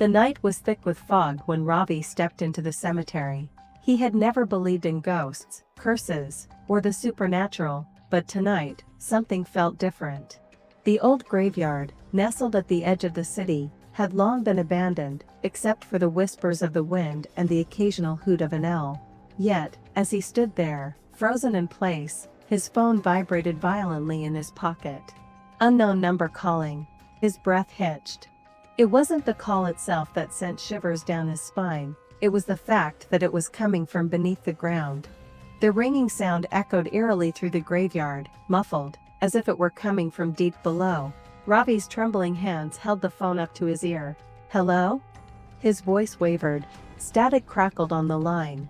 The night was thick with fog when Ravi stepped into the cemetery. He had never believed in ghosts, curses, or the supernatural, but tonight, something felt different. The old graveyard, nestled at the edge of the city, had long been abandoned, except for the whispers of the wind and the occasional hoot of an owl. Yet, as he stood there, frozen in place, his phone vibrated violently in his pocket. Unknown number calling. His breath hitched. It wasn't the call itself that sent shivers down his spine, it was the fact that it was coming from beneath the ground. The ringing sound echoed eerily through the graveyard, muffled, as if it were coming from deep below. Ravi's trembling hands held the phone up to his ear. "Hello?" His voice wavered. Static crackled on the line.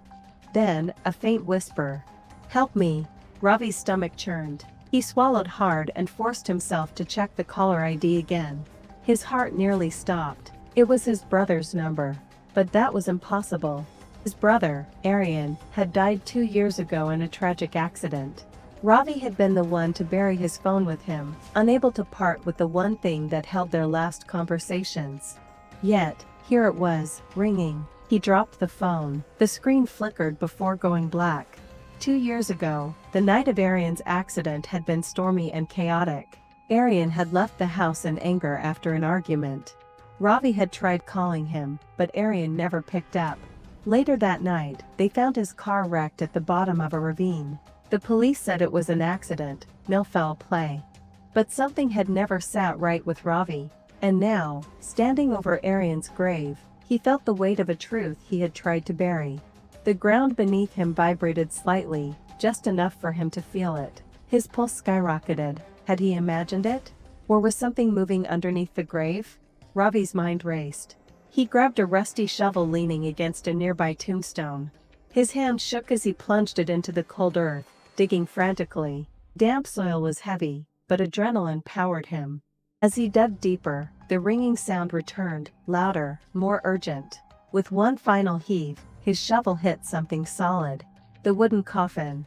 Then, a faint whisper. "Help me." Ravi's stomach churned. He swallowed hard and forced himself to check the caller ID again. His heart nearly stopped. It was his brother's number. But that was impossible. His brother, Aryan, had died 2 years ago in a tragic accident. Ravi had been the one to bury his phone with him, unable to part with the one thing that held their last conversations. Yet, here it was, ringing. He dropped the phone. The screen flickered before going black. 2 years ago, the night of Aryan's accident had been stormy and chaotic. Aryan had left the house in anger after an argument. Ravi had tried calling him, but Aryan never picked up. Later that night, they found his car wrecked at the bottom of a ravine. The police said it was an accident, no foul play. But something had never sat right with Ravi, and now, standing over Aryan's grave, he felt the weight of a truth he had tried to bury. The ground beneath him vibrated slightly, just enough for him to feel it. His pulse skyrocketed. Had he imagined it? Or was something moving underneath the grave? Ravi's mind raced. He grabbed a rusty shovel leaning against a nearby tombstone. His hand shook as he plunged it into the cold earth, digging frantically. Damp soil was heavy, but adrenaline powered him. As he dug deeper, the ringing sound returned, louder, more urgent. With one final heave, his shovel hit something solid. The wooden coffin.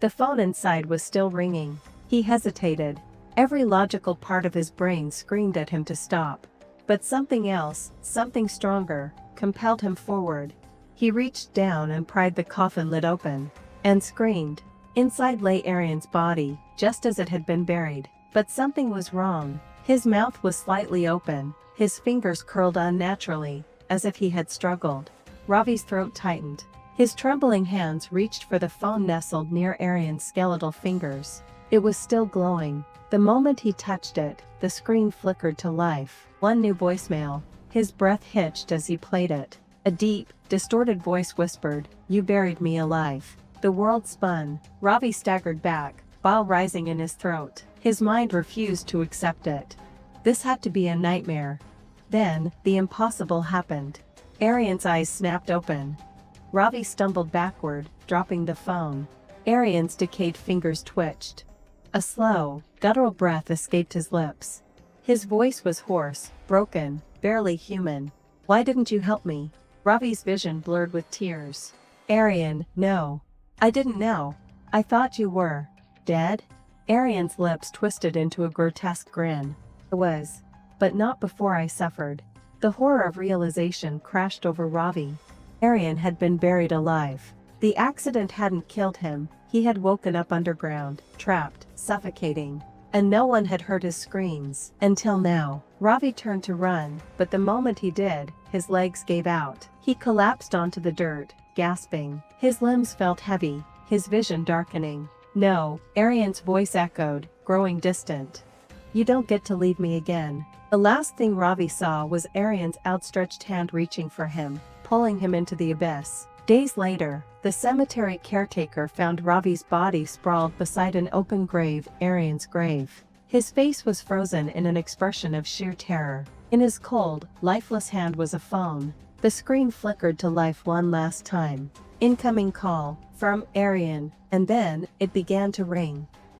The phone inside was still ringing. He hesitated. Every logical part of his brain screamed at him to stop. But something else, something stronger, compelled him forward. He reached down and pried the coffin lid open. And screamed. Inside lay Aryan's body, just as it had been buried. But something was wrong. His mouth was slightly open, his fingers curled unnaturally, as if he had struggled. Ravi's throat tightened. His trembling hands reached for the phone nestled near Aryan's skeletal fingers. It was still glowing. The moment he touched it, the screen flickered to life. One new voicemail. His breath hitched as he played it. A deep, distorted voice whispered, "You buried me alive." The world spun. Ravi staggered back, bile rising in his throat. His mind refused to accept it. This had to be a nightmare. Then, the impossible happened. Aryan's eyes snapped open. Ravi stumbled backward, dropping the phone. Aryan's decayed fingers twitched. A slow, guttural breath escaped his lips. His voice was hoarse, broken, barely human. "Why didn't you help me?" Ravi's vision blurred with tears. "Aryan, no. I didn't know. I thought you were dead." Aryan's lips twisted into a grotesque grin. "I was. But not before I suffered." The horror of realization crashed over Ravi. Aryan had been buried alive. The accident hadn't killed him. He had woken up underground, trapped, suffocating. And no one had heard his screams, until now. Ravi turned to run, but the moment he did, his legs gave out. He collapsed onto the dirt, gasping. His limbs felt heavy, his vision darkening. "No," Aryan's voice echoed, growing distant. "You don't get to leave me again." The last thing Ravi saw was Aryan's outstretched hand reaching for him, pulling him into the abyss. Days later, the cemetery caretaker found Ravi's body sprawled beside an open grave, Aryan's grave. His face was frozen in an expression of sheer terror. In his cold, lifeless hand was a phone. The screen flickered to life one last time. Incoming call, from Aryan, and then, it began to ring.